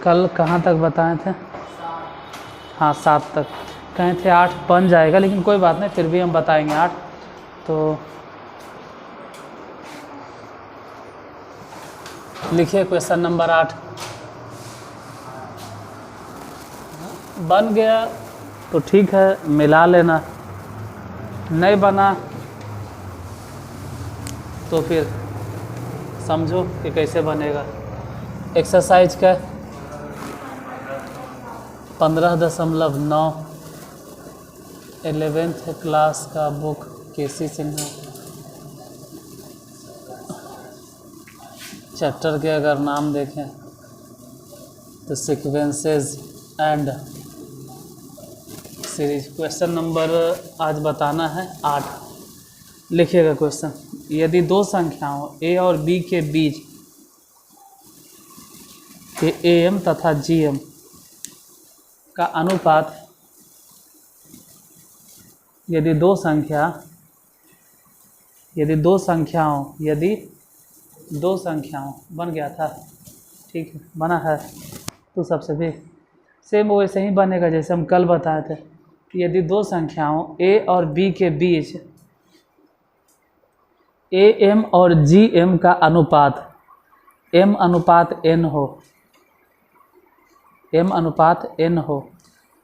कल कहाँ तक बताए थे? हाँ 7 तक कहे थे, 8 बन जाएगा, लेकिन कोई बात नहीं, फिर भी हम बताएंगे 8। तो लिखिए क्वेश्चन नंबर 8। बन गया तो ठीक है, मिला लेना, नहीं बना तो फिर समझो कि कैसे बनेगा। एक्सरसाइज का 15.9 11th क्लास का बुक केसी सिन्हा। चैप्टर के अगर नाम देखें तो sequences and series. Question number आज बताना है 8। लिखिएगा क्वेश्चन। यदि दो संख्याओं a और b के बीच के am तथा gm का अनुपात, यदि दो संख्याओं बन गया था, ठीक है, बना है तो सबसे भी सेम वैसे ही बनेगा जैसे हम कल बताए थे। यदि दो संख्याओं a और b के बीच am और gm का अनुपात m अनुपात n हो,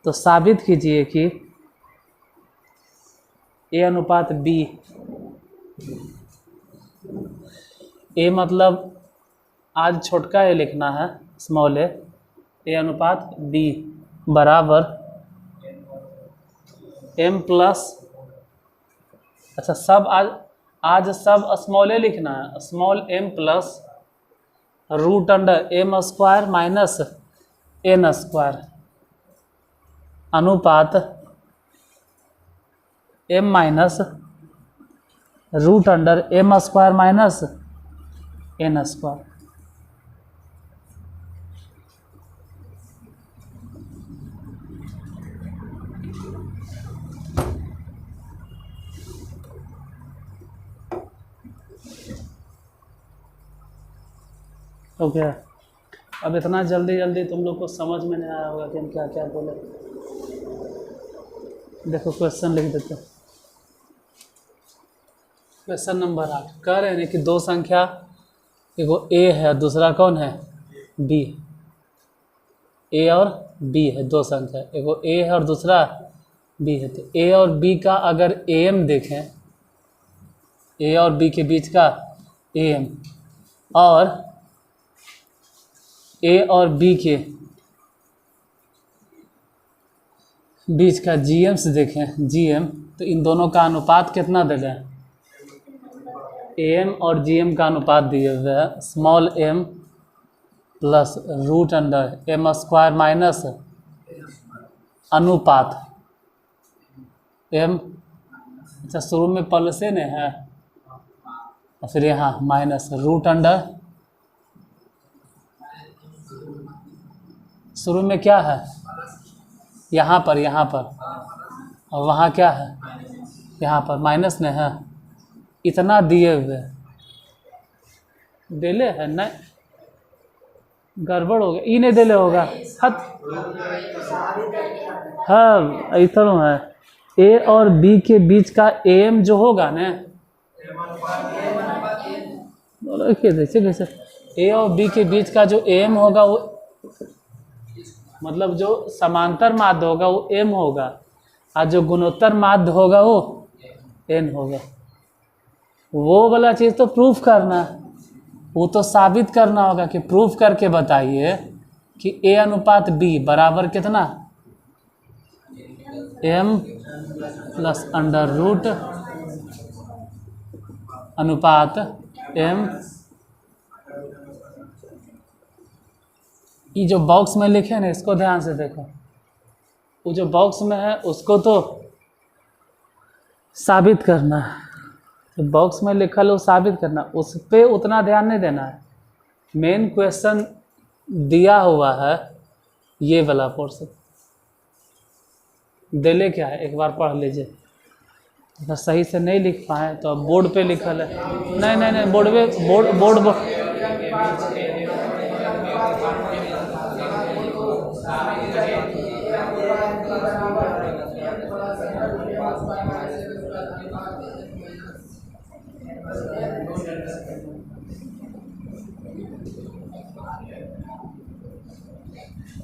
तो साबित कीजिए कि a अनुपात b, a मतलब आज छोटका a लिखना है, स्मॉल a अनुपात b बराबर m प्लस, अच्छा सब आज सब स्मॉल ए लिखना है, small m plus root under m square minus n square अनुपात m माइनस root under m square minus n square. Okay अब इतना जल्दी तुम लोग को समझ में नहीं आया होगा कि हम क्या क्या बोले। देखो क्वेश्चन लिख देते हैं। क्वेश्चन नंबर 8 कह रहे हैं कि दो संख्या, एगो a है, दूसरा कौन है b। a और b है, दो संख्या, एगो a है और दूसरा b है। तो a और b का अगर am देखें, a और b के बीच का am और a और b के बीच का gm से देखें, gm, तो इन दोनों का अनुपात कितना दे रहे हैं? am और gm का अनुपात दिए हुए हैं, small m plus root under m square minus अनुपात m, अच्छा शुरू में प्लस से नहीं है और फिर यहाँ माइनस रूट अंडर, शुरू में क्या है यहाँ पर और वहाँ क्या है यहाँ पर माइनस नहीं है। इतना दिए हुए देले है, नहीं गड़बड़ हो गया, ई नहीं देले होगा हद। हाँ इतना है, a और b के बीच का am जो होगा ना, कैसे a और b के बीच का जो am होगा वो मतलब जो समांतर माध्य होगा वो m होगा, और जो गुणोत्तर माध्य होगा वो n होगा। वो वाला चीज़ तो प्रूफ करना, वो तो साबित करना होगा कि प्रूफ करके बताइए कि a अनुपात b बराबर कितना, m प्लस अंडर रूट अनुपात m। ये जो बॉक्स में लिखे ना, इसको ध्यान से देखो, वो जो बॉक्स में है उसको तो साबित करना है, तो बॉक्स में लिखा लो साबित करना, उस पे उतना ध्यान नहीं देना है। मेन क्वेश्चन दिया हुआ है ये वाला पोर्शन, दिले क्या है एक बार पढ़ लीजिए। अगर सही से नहीं लिख पाए तो अब बोर्ड पे लिखल है, नहीं बोर्ड पे बोर्ड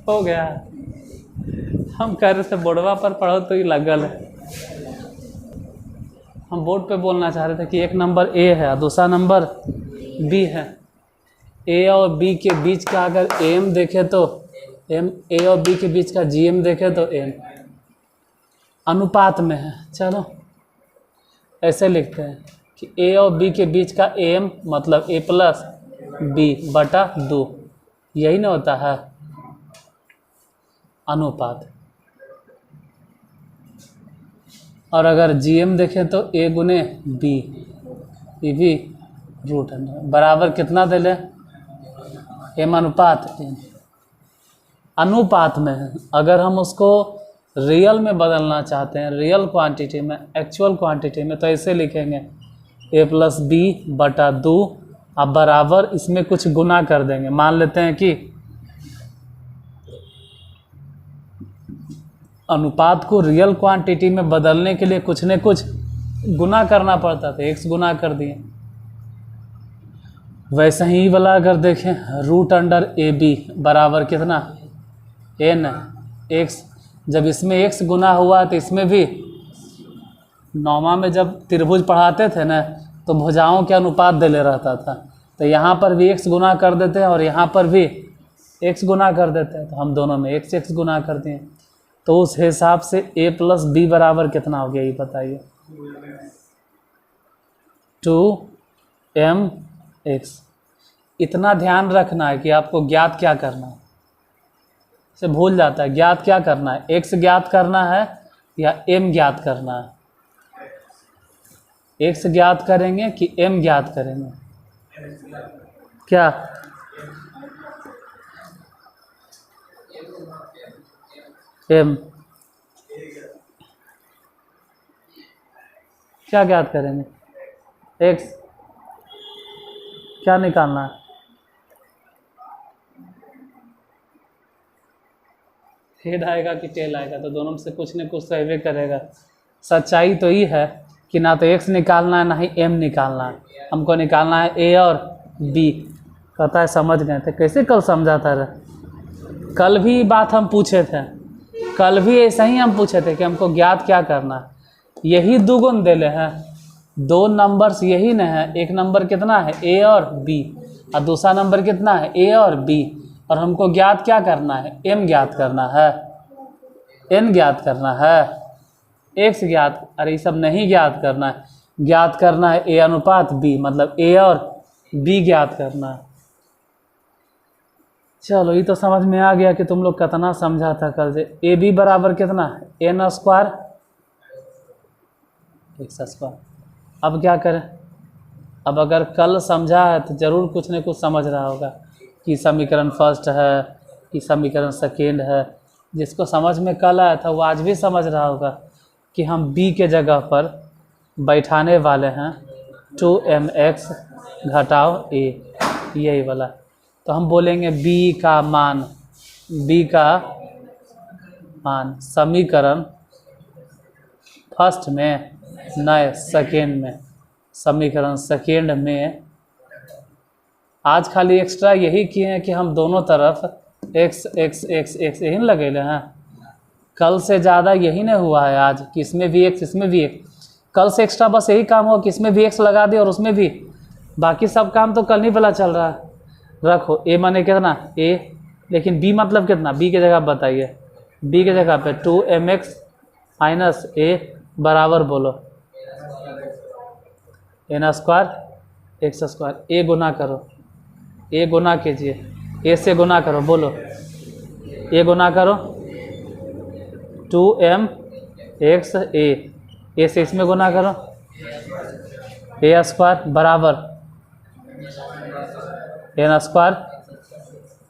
हो गया। हम कह रहे थे बोर्डवा पर पढ़ो तो ही लगल है। हम बोर्ड पे बोलना चाह रहे थे कि एक नंबर ए है और दूसरा नंबर बी है। ए और बी के बीच का अगर एम देखे तो एम, ए और बी के बीच का जीएम देखे तो एम अनुपात में है। चलो ऐसे लिखते हैं कि ए और बी के बीच का एम मतलब ए प्लस बी बटा 2, यही ना होता है अनुपात। और अगर जीएम देखें तो ए गुने बी, ये भी रूट है, बराबर कितना दे ले, एम अनुपात एन। अनुपात में है। अगर हम उसको रियल में बदलना चाहते हैं, रियल क्वांटिटी में, एक्चुअल क्वांटिटी में, तो ऐसे लिखेंगे ए प्लस बी बटा 2, अब बराबर इसमें कुछ गुना कर देंगे। मान लेते हैं कि अनुपात को रियल क्वांटिटी में बदलने के लिए कुछ न कुछ गुना करना पड़ता था, एक्स गुना कर दिए। वैसे ही वाला अगर देखें रूट अंडर ए बी बराबर कितना, एन एक्स। जब इसमें एक्स गुना हुआ तो इसमें भी, नौमा में जब त्रिभुज पढ़ाते थे ना तो भुजाओं के अनुपात दिले रहता था, तो यहाँ पर भी एक्स गुना कर देते हैं और यहाँ पर भी एक्स गुना कर देते हैं, तो हम दोनों में एक्स एक्स गुना कर दिए। तो उस हिसाब से ए प्लस बी बराबर कितना हो गया ये बताइए, 2mx। इतना ध्यान रखना है कि आपको ज्ञात क्या करना है, से भूल जाता है। ज्ञात क्या करना है, एक्स ज्ञात करना है या एम ज्ञात करना है। एक्स ज्ञात करेंगे कि एम ज्ञात करेंगे, क्या एम, क्या ज्ञात करेंगे, एक्स। क्या निकालना है, हेड आएगा कि टेल आएगा, तो दोनों में से कुछ न कुछ सहवे करेगा। सच्चाई तो ये है कि ना तो एक्स निकालना है ना ही एम निकालना है, हमको निकालना है ए और बी। कहता है समझ गए थे, कैसे कल समझाता रहे। कल भी बात हम पूछे थे, कल भी ऐसा ही हम पूछे थे कि हमको ज्ञात क्या करना है। यही दो गुण देले हैं, दो नंबर्स यही न है। एक नंबर कितना है ए और बी, और दूसरा नंबर कितना है ए और बी, और हमको ज्ञात क्या करना है, एम ज्ञात करना है, एन ज्ञात करना है, एक्स ज्ञात, अरे ये सब नहीं ज्ञात करना है। ज्ञात करना है ए अनुपात बी, मतलब ए और बी ज्ञात करना है। चलो ये तो समझ में आ गया कि तुम लोग कितना समझा था कल से। ए बी बराबर कितना है, एन स्क्वायर एक्स स्क्वायर। अब क्या करें, अब अगर कल समझा है तो ज़रूर कुछ न कुछ समझ रहा होगा कि समीकरण फर्स्ट है कि समीकरण सेकेंड है। जिसको समझ में कल आया था वो आज भी समझ रहा होगा कि हम b के जगह पर बैठाने वाले हैं 2mx घटाओ a, यही वाला। तो हम बोलेंगे b का मान समीकरण फर्स्ट में, नए सेकेंड में, समीकरण सेकेंड में। आज खाली एक्स्ट्रा यही किए हैं कि हम दोनों तरफ x x x x यही लगेले हैं। कल से ज़्यादा यही नहीं हुआ है आज कि इसमें भी x इसमें भी x। कल से एक्स्ट्रा बस यही काम हो कि इसमें भी x लगा दिए और उसमें भी, बाकी सब काम तो कल नहीं पता चल रहा है। रखो a माने कितना a, लेकिन b मतलब कितना, b की जगह बताइए। b की जगह पे 2mx माइनस a बराबर बोलो n square x square. a गुना करो, a गुना कीजिए, a से गुना करो, बोलो a गुना करो 2mx a से इसमें गुना करो a स्क्वायर बराबर एन स्क्वायर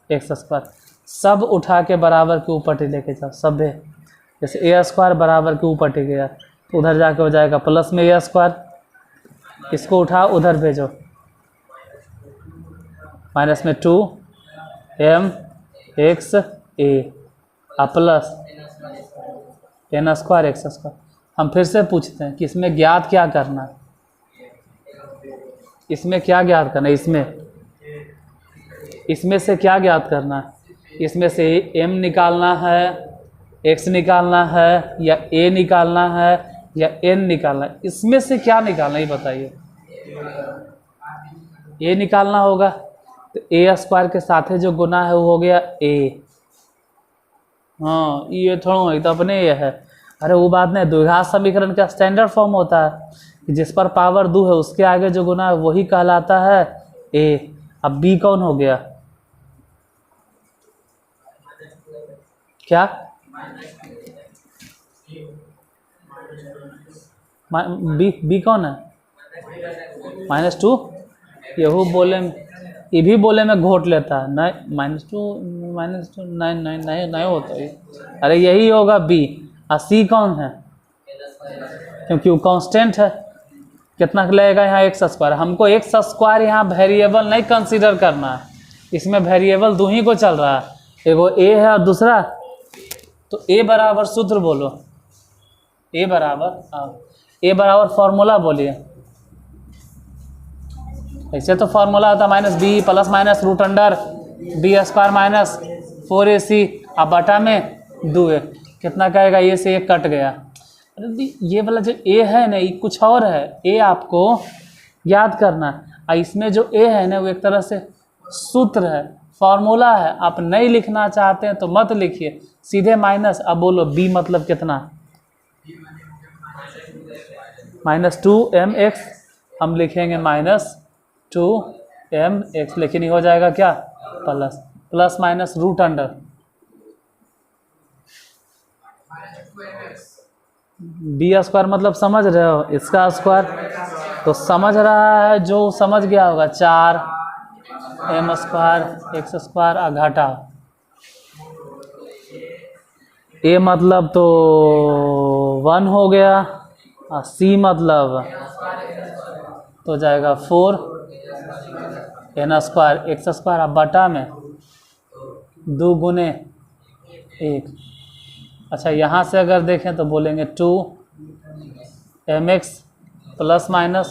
एक्स स्क्वायर। सब उठा के बराबर के ऊपर ही लेके जाओ, सब है। जैसे ए स्क्वायर बराबर के ऊपर ही गया तो उधर जाके हो जाएगा प्लस में ए स्क्वायर, इसको उठाओ उधर भेजो, माइनस में 2mx a प्लस एन स्क्वायर एक्स स्क्वायर। हम फिर से पूछते हैं कि इसमें ज्ञात क्या करना है, इसमें क्या ज्ञात करना है, इसमें इसमें से क्या ज्ञात करना है? इसमें से m निकालना है, x निकालना है, या a निकालना है, या n निकालना है? इसमें से क्या निकालना है ये बताइए। a निकालना होगा, तो a स्क्वायर के साथ जो गुना है वो हो गया a। हाँ ये थोड़ा ही तो अपने ये है। अरे वो बात नहीं, द्विघात समीकरण का स्टैंडर्ड फॉर्म होता है कि जिस पर पावर 2 है उसके आगे जो गुना है वही कहलाता है a। अब b कौन हो गया? क्या? बी कौन है? -2। यहू बोले, ये भी बोले में घोट लेता है। नहीं -2 नहीं होता ये। अरे यही होगा बी। और सी कौन है? क्योंकि वो कांस्टेंट है। कितना लगेगा यहाँ? X square. हमको एक्स स्क्वायर यहाँ वेरिएबल नहीं कंसीडर करना है, इसमें वेरिएबल दो ही को चल रहा है, एगो ए है और दूसरा, तो ए बराबर सूत्र बोलो। ए बराबर फॉर्मूला बोलिए। ऐसे तो फॉर्मूला होता -b plus minus root under b square minus 4ac, अब बटा में 2a। कितना कहेगा? ये से एक कट गया। अरे ये वाला जो a है ना ये कुछ और है, a आपको याद करना है। इसमें जो a है ना वो एक तरह से सूत्र है, फॉर्मूला है। आप नहीं लिखना चाहते हैं तो मत लिखिए, सीधे माइनस। अब बोलो b मतलब कितना? -2mx। हम लिखेंगे -2mx, लेकिन ये हो जाएगा क्या? Plus minus root under b square, मतलब समझ रहे हो इसका स्क्वायर। तो समझ रहा है जो समझ गया होगा, 4m स्क्वायर x स्क्वायर और घटा a मतलब तो 1 हो गया, और c मतलब तो जाएगा 4n स्क्वायर x स्क्वायर। अब बटा में 2 गुने 1। अच्छा यहाँ से अगर देखें तो बोलेंगे 2mx plus minus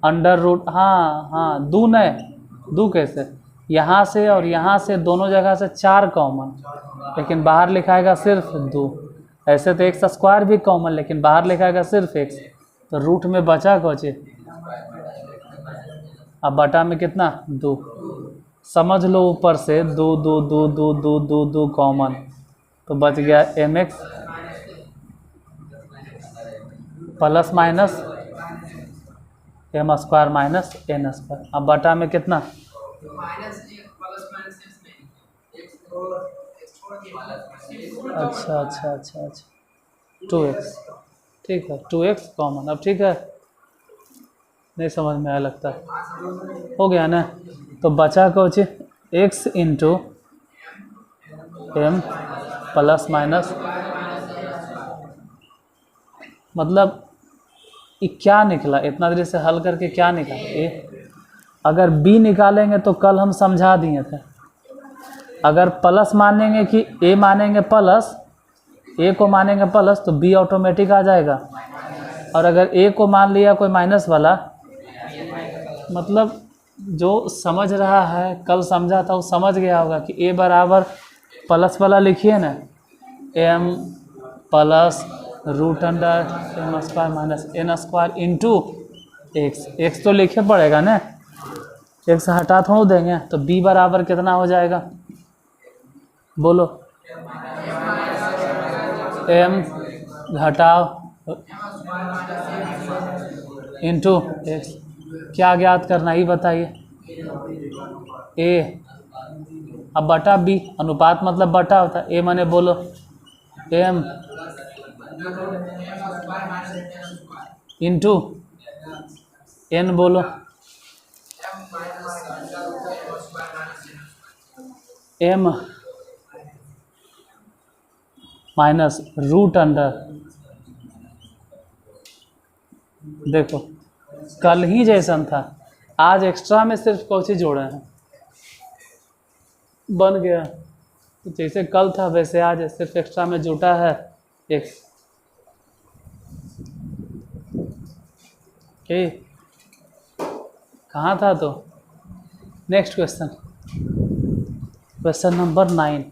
under root, हाँ दो नहीं, दो कैसे? यहाँ से और यहाँ से दोनों जगह से 4 कॉमन, लेकिन बाहर लिखाएगा सिर्फ 2। ऐसे तो x स्क्वायर भी कॉमन, लेकिन बाहर लिखाएगा सिर्फ x, तो रूट में बचा कोचे। अब बटा में कितना? 2। समझ लो ऊपर से 2 2 2 2 2 2 2 कॉमन, तो बच गया mx plus minus m square minus n square. अब बटा में कितना? अच्छा 2x। ठीक है, 2x कॉमन। अब ठीक है, नहीं समझ में आया लगता है, हो गया ना। तो बचा कुछ x into m plus minus, मतलब ये क्या निकला? इतना देर से हल करके क्या निकला? अगर b निकालेंगे तो कल हम समझा दिए थे, अगर प्लस मानेंगे कि a मानेंगे प्लस, a को मानेंगे प्लस, तो b ऑटोमेटिक आ जाएगा। और अगर a को मान लिया कोई माइनस वाला, मतलब जो समझ रहा है कल समझा था वो समझ गया होगा कि a बराबर प्लस वाला लिखिए ना, m plus root under m square minus n square into x तो लिखे पड़ेगा ना, x हटा थोड़ा देंगे। तो b बराबर कितना हो जाएगा बोलो? m घटाओ इंटू x। क्या ज्ञात करना ही बताइए? a। अब बटा b, अनुपात मतलब बटा होता है, a माने बोलो m इंटू n, बोलो m माइनस रूट अंडर। देखो कल ही जैसन था, आज एक्स्ट्रा में सिर्फ कौची जोड़े हैं, बन गया। तो जैसे कल था वैसे आज सिर्फ एक्स्ट्रा में जुटा है x। कहाँ था? तो नेक्स्ट क्वेश्चन, क्वेश्चन नंबर 9।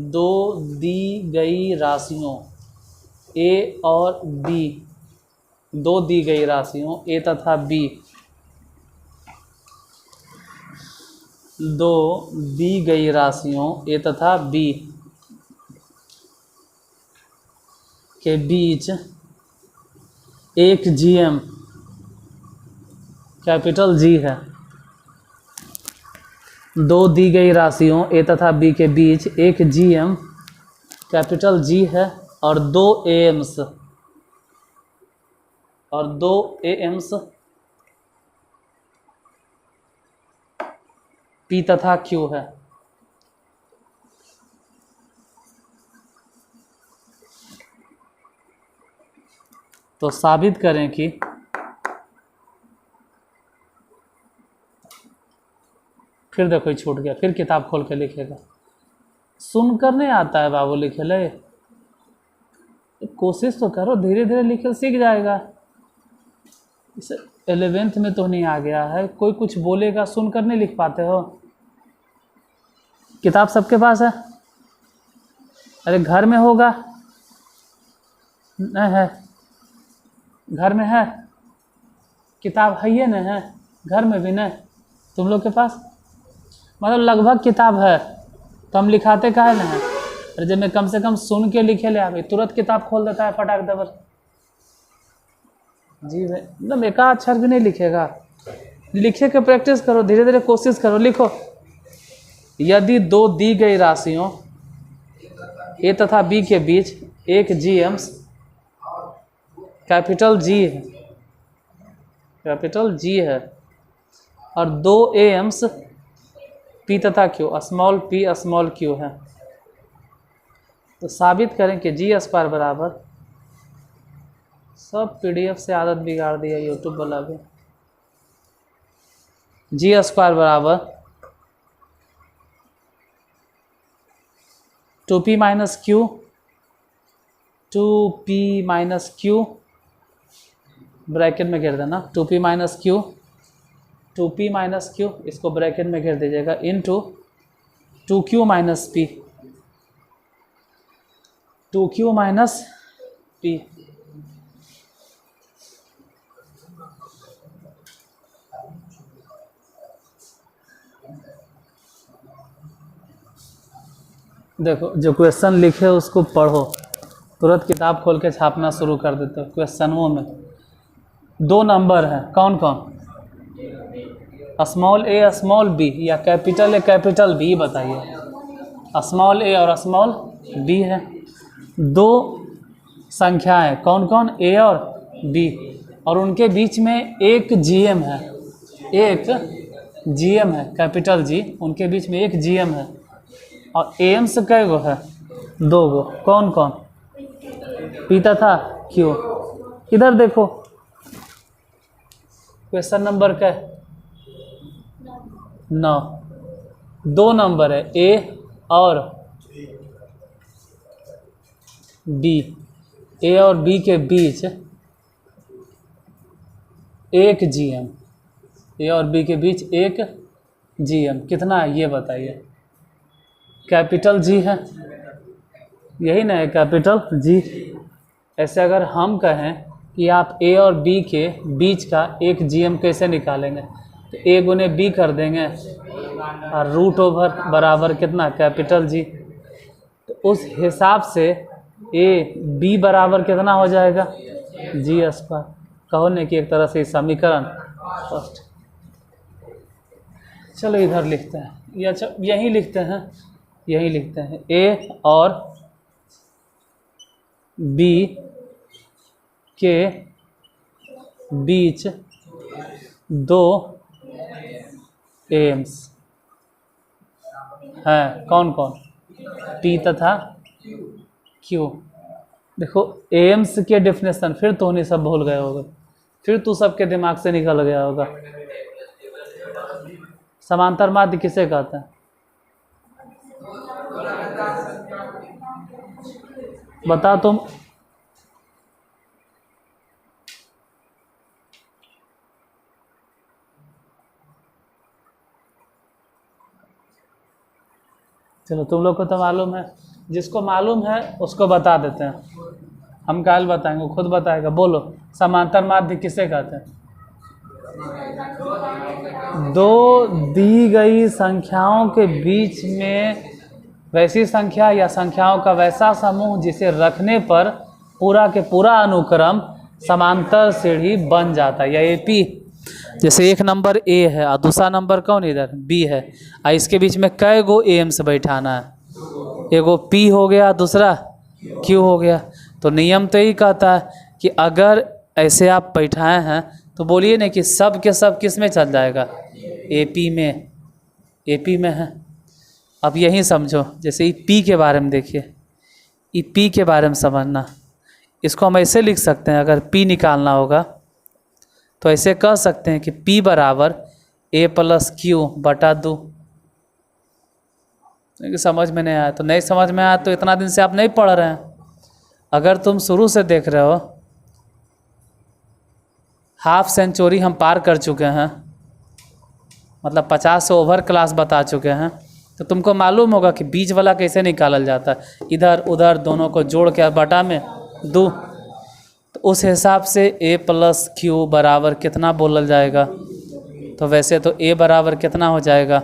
दो दी गई राशियों ए और बी, दो दी गई राशियों ए तथा बी, दो दी गई राशियों ए तथा बी के बीच एक जीएम कैपिटल जी है। दो दी गई राशियों ए तथा बी के बीच एक जीएम कैपिटल जी है और दो एम्स पी तथा क्यू है। तो साबित करें कि फिर देखो छूट गया, फिर किताब खोल के लिखेगा। सुनकर नहीं आता है बाबू लिखे ले, कोशिश तो करो, धीरे धीरे लिखे सीख जाएगा। इसे 11th में तो नहीं आ गया है, कोई कुछ बोलेगा सुनकर नहीं लिख पाते हो। किताब सबके पास है? अरे घर में होगा, नहीं है? घर में है किताब? है ये नहीं है? घर में भी नहीं तुम लोग के पास? मतलब लगभग किताब है तो हम लिखाते काहे ना है? अरे जब मैं कम से कम सुन के लिखे ले आवे, तुरंत किताब खोल देता है फटाक दबर। जी भाई, एकदम एक अक्षर भी नहीं लिखेगा। लिखे के प्रैक्टिस करो, धीरे धीरे कोशिश करो, लिखो। यदि दो दी गई राशियों ए तथा बी के बीच एक जीएम्स कैपिटल जी है और दो एम्स पी तथा Q small P small Q है, तो साबित करें कि जी स्क्वायर बराबर, सब पीडीएफ से आदत बिगाड़ दिया यूट्यूब वाला भी, जी स्क्वायर बराबर 2p माइनस क्यू ब्रैकेट में घेर देना, 2p माइनस क्यू इसको ब्रैकेट में घेर दीजिएगा, into 2q minus P, 2q minus P. देखो जो क्वेश्चन लिखे उसको पढ़ो, तुरंत किताब खोल के छापना शुरू कर देते हो। क्वेश्चनों में दो नंबर हैं, कौन कौन? स्मॉल ए स्मॉल बी या कैपिटल ए कैपिटल बी, बताइए। स्मॉल ए और स्मॉल बी है। दो संख्याएं कौन कौन? ए और बी, और उनके बीच में एक जीएम है, कैपिटल जी, उनके बीच में एक जीएम है। और एम्स कै गो है? दो गो। कौन कौन? पी तथा क्यू। इधर देखो क्वेश्चन नंबर क्या है? 9। दो नंबर है ए और बी, ए और बी के बीच एक जीएम, ए और बी के बीच एक जीएम कितना है ये बताइए। कैपिटल जी है, यही ना है कैपिटल जी। ऐसे अगर हम कहें कि आप ए और बी के बीच का एक जीएम कैसे निकालेंगे, तो ए गुने बी कर देंगे और रूट ओवर बराबर कितना? Capital G. तो उस हिसाब से ए बी बराबर कितना हो जाएगा? जी स्क्वायर। कहो ने कि एक तरह से समीकरण फर्स्ट। चलो इधर लिखते हैं, या यहीं लिखते हैं, ए और बी के बीच दो एम्स हैं, कौन कौन? पी तथा क्यू। देखो एम्स के डेफिनेशन फिर तो नहीं सब भूल गए होगे, फिर तू सबके दिमाग से निकल गया होगा। समांतर माध्य किसे कहते हैं? बता तुम। चलो तुम लोग को तो मालूम है, जिसको मालूम है उसको बता देते हैं। हम काल बताएंगे, खुद बताएगा। बोलो, समांतर माध्य किसे कहते हैं? दो दी गई संख्याओं के बीच में वैसी संख्या या संख्याओं का वैसा समूह जिसे रखने पर पूरा के पूरा अनुक्रम समांतर सीढ़ी बन जाता है, या एपी। जैसे एक नंबर ए है और दूसरा नंबर कौन इधर बी है, और इसके बीच में कै गो एम से बैठाना है? एगो पी हो गया, दूसरा क्यू हो गया। तो नियम तो यही कहता है कि अगर ऐसे आप बैठाए हैं तो बोलिए ना कि सब के सब किस में चल जाएगा? एपी में। एपी में है। अब यही समझो, जैसे ई पी के बारे में देखिए, ई पी के बारे में समझना। इसको हम ऐसे लिख सकते हैं, अगर पी निकालना होगा तो ऐसे कह सकते हैं कि P बराबर A प्लस क्यू बटा 2। समझ में नहीं आया तो नहीं समझ में आया, तो इतना दिन से आप नहीं पढ़ रहे हैं। अगर तुम शुरू से देख रहे हो, हाफ सेंचुरी हम पार कर चुके हैं, मतलब 50 से ओवर क्लास बता चुके हैं, तो तुमको मालूम होगा कि बीच वाला कैसे निकालल जाता है। इधर उधर दोनों को जोड़ के बटा में 2, तो उस हिसाब से A प्लस क्यू बराबर कितना बोलल जाएगा? तो वैसे तो A बराबर कितना हो जाएगा?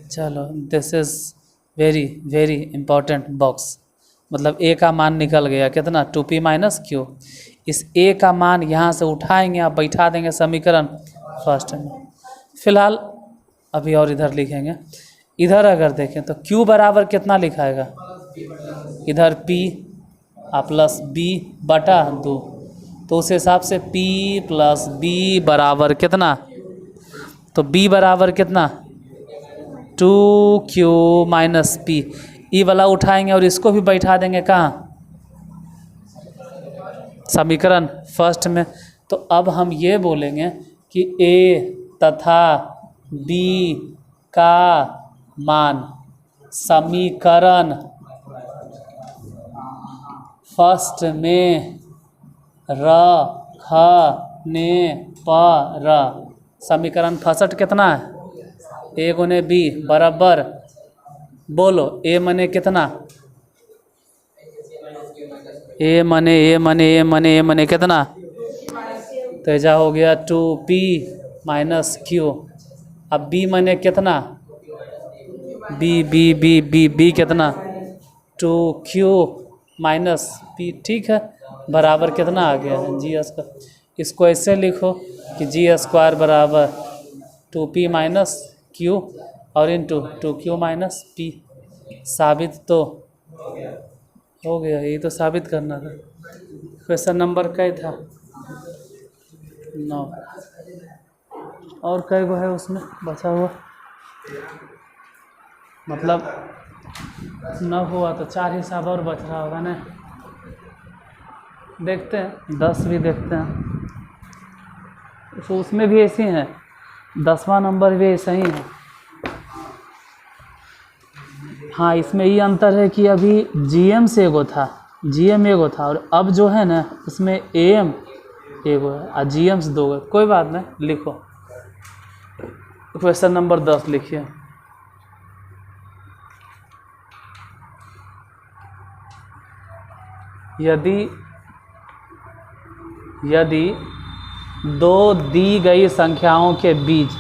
चलो, this is very very important box. मतलब A का मान निकल गया कितना? 2P minus Q. इस A का मान यहाँ से उठाएंगे, आप बैठा देंगे समीकरण फर्स्ट में। फिलहाल अभी और इधर लिखेंगे। इधर अगर देखें तो Q बराबर कितना लिखाएगा? इधर P प्लस बी बटा 2, तो उस हिसाब से P प्लस बी बराबर कितना? तो B बराबर कितना? 2Q minus P. ई वाला उठाएंगे और इसको भी बैठा देंगे कहाँ? समीकरण फर्स्ट में। तो अब हम ये बोलेंगे कि A तथा B का मान समीकरण फर्स्ट में रखने पर, समीकरण फर्स्ट कितना है? A गुने B बराबर, बोलो A मने कितना? A मने कितना? तो ऐसा हो गया 2P माइनस क्यू। अब B मने कितना? B कितना? 2Q minus P. ठीक है, बराबर कितना आ गया है? जी का। इसको ऐसे लिखो कि जी स्क्वायर बराबर 2P माइनस क्यू और इंटू 2Q माइनस पी। साबित तो हो गया, यही तो साबित करना था। क्वेश्चन नंबर कई था? 9। और कई गो है उसमें बचा हुआ? मतलब 9 हुआ तो 4 हिसाब और बच रहा होगा ना। देखते हैं 10 भी देखते हैं। तो उसमें भी ऐसी हैं, 10वां नंबर भी ऐसा ही है। हाँ, इसमें ये अंतर है कि अभी GM से एगो था, GM एगो था, और अब जो है ना उसमें AM एगो है और GM से 2 है। कोई बात नहीं, लिखो। क्वेश्चन नंबर 10 लिखिए। यदि दो दी गई संख्याओं के बीच,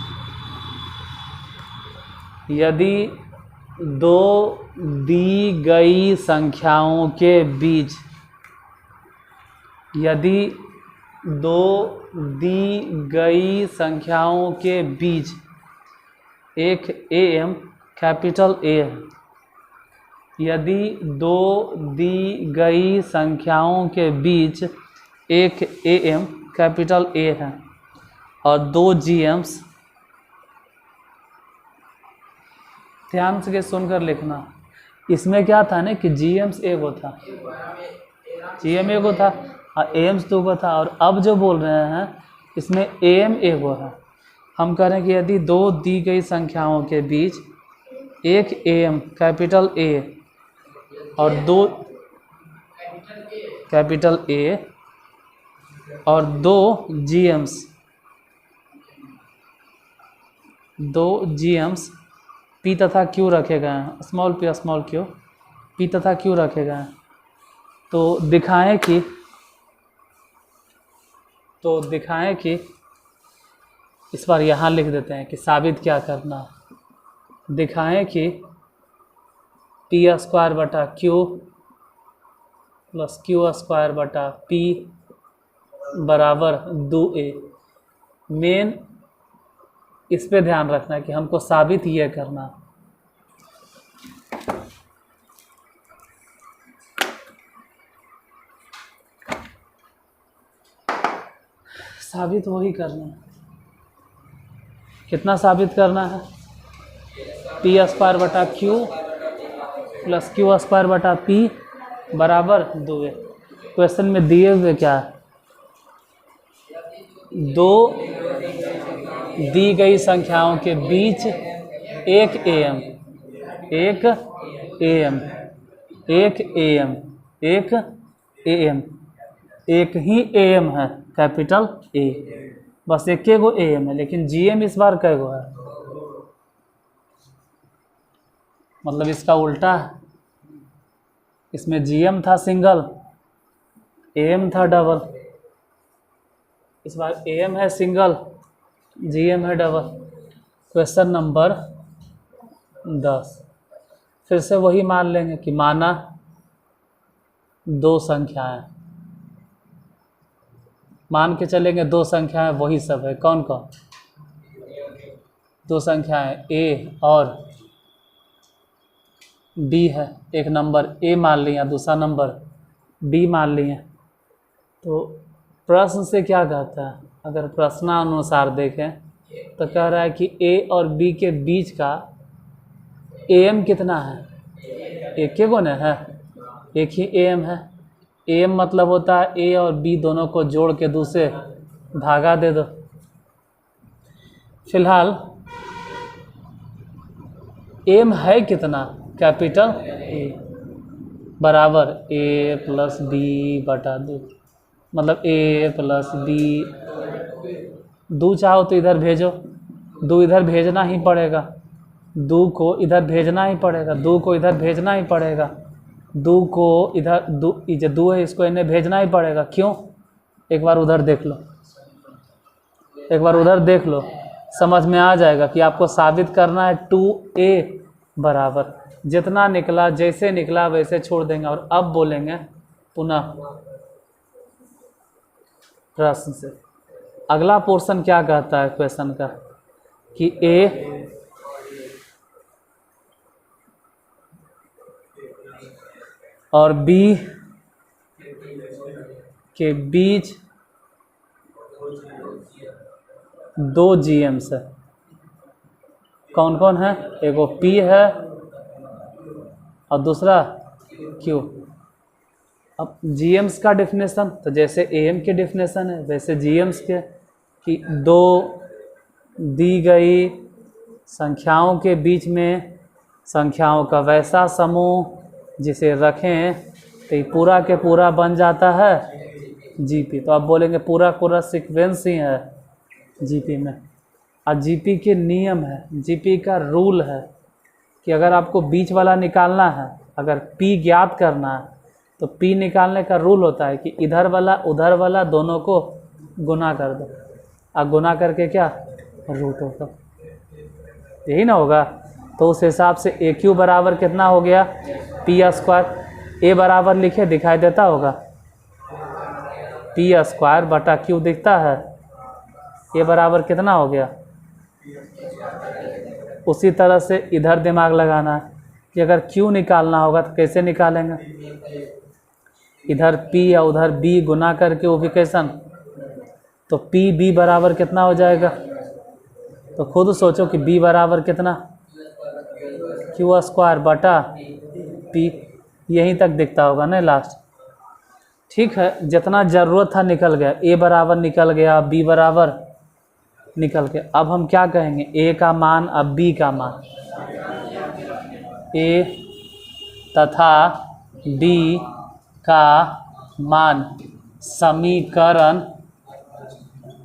यदि दो दी गई संख्याओं के बीच, यदि दो दी गई संख्याओं के बीच एक AM कैपिटल A है, यदि दो दी गई संख्याओं के बीच एक AM कैपिटल A है और 2 GMs, ध्यान से सुनकर लिखना। इसमें क्या था ना कि GMs एगो था, GM एगो था और AMs 2 गो था, और अब जो बोल रहे हैं इसमें AM एगो है। हम कह रहे हैं कि यदि दो दी गई संख्याओं के बीच एक AM कैपिटल A और दो कैपिटल ए और दो जीएम्स पी तथा क्यू रखे गए हैं, स्मॉल क्यू पी तथा क्यू रखे गए हैं। तो दिखाएं कि इस बार यहाँ लिख देते हैं कि साबित क्या करना है। दिखाएं कि पी स्क्वायर बटा क्यू प्लस क्यू स्क्वायर बटा पी बराबर 2a। मेन इस पे ध्यान रखना है कि हमको साबित ये करना है। साबित वही करना है। कितना साबित करना है? पी स्क्वायर बटा क्यू प्लस क्यू स्क्वायर बटा पी बराबर 2a। क्वेश्चन में दिए हुए क्या है? दो दी गई संख्याओं के बीच एक ही एम है, कैपिटल ए। बस एक गो एम है, लेकिन जीएम इस बार कै गो है? मतलब इसका उल्टा है। इसमें जीएम था सिंगल, एम था डबल। इस बार एम है सिंगल, जीएम है डबल। क्वेश्चन नंबर 10 फिर से वही मान लेंगे कि माना दो संख्याएं, मान के चलेंगे दो संख्याएं वही सब है। कौन कौन? दो संख्याएं ए और बी है। एक नंबर ए मान लिया, दूसरा नंबर बी मान लिए। तो प्रश्न से क्या कहता है? अगर प्रश्नानुसार देखें तो कह रहा है कि ए और बी के बीच का एम कितना है? एक के गुना है, एक ही एम है। एम मतलब होता है ए और बी दोनों को जोड़ के दूसरे धागा दे दो। फिलहाल एम है कितना? कैपिटल ए बराबर ए प्लस बी बटा 2। मतलब ए प्लस बी, 2 चाहो तो इधर भेजो, 2 इधर भेजना ही पड़ेगा, 2 को इधर भेजना ही पड़ेगा, 2 को इधर भेजना ही पड़ेगा, 2 को इधर, 2 है इसको इन्हें भेजना ही पड़ेगा। क्यों? एक बार उधर देख लो, एक बार उधर देख लो, समझ में आ जाएगा कि आपको साबित करना है 2a बराबर जितना निकला, जैसे निकला वैसे छोड़ देंगे। और अब बोलेंगे पुनः प्रश्न से। अगला पोर्शन क्या कहता है क्वेश्चन का कि ए और बी के बीच 2 जीएम्स है। कौन कौन है? एगो पी है और दूसरा क्यू। अब जीएम्स का डेफिनेशन तो जैसे एम के डेफिनेशन है वैसे जीएम्स के, कि 2 दी गई संख्याओं के बीच में संख्याओं का वैसा समूह जिसे रखें तो ये पूरा के पूरा बन जाता है जीपी। तो आप बोलेंगे पूरा पूरा सीक्वेंस ही है जीपी में। और जीपी के नियम है, जीपी का रूल है कि अगर आपको बीच वाला निकालना है, अगर पी ज्ञात करना है तो पी निकालने का रूल होता है कि इधर वाला उधर वाला दोनों को गुना कर दो, और गुना करके क्या रूट होगा, यही ना होगा। तो उस हिसाब से ए क्यू बराबर कितना हो गया? P square. ए बराबर लिखे दिखाई देता होगा, पी स्क्वायर बटा क्यू दिखता है। ए बराबर कितना हो गया? उसी तरह से इधर दिमाग लगाना है कि अगर क्यू निकालना होगा तो कैसे निकालेंगे? इधर पी या उधर बी गुना करके, वो भी कैसन? तो पी बी बराबर कितना हो जाएगा? तो खुद सोचो कि बी बराबर कितना? क्यू स्क्वायर बटा पी। यहीं तक दिखता होगा ना लास्ट। ठीक है, जितना ज़रूरत था निकल गया। ए बराबर निकल गया, बी बराबर निकल गया। अब हम क्या कहेंगे? ए का मान अब बी का मान, ए तथा बी का मान समीकरण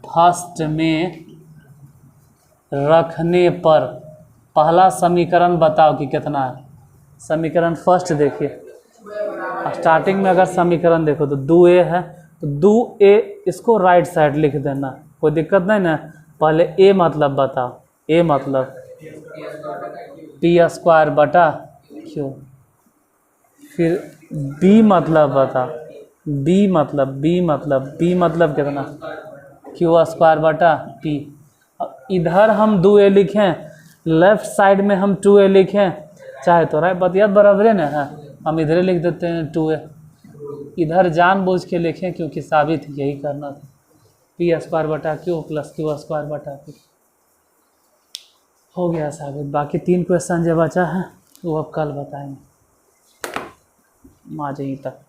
फर्स्ट में रखने पर पहला समीकरण बताओ कि कितना है। समीकरण फर्स्ट देखिए, स्टार्टिंग में अगर समीकरण देखो तो 2a है, तो 2a इसको राइट साइड लिख देना, कोई दिक्कत नहीं ना। पहले a मतलब बताओ, a मतलब p² बटा q, फिर b मतलब बताओ, b मतलब कितना, q² बटा p। इधर हम 2a लिखें, लेफ्ट साइड में हम 2a लिखें, चाहे तो राइट बतियात बराबर है ना, है हम इधर लिख देते हैं 2a। इधर जानबूझ के लिखें क्योंकि साबित यही करना था, p² बटा q प्लस q² बटा p। हो गया साबित। बाकी 3 क्वेश्चन जो बचा है वो अब कल बताएंगे, आ जाइए तक।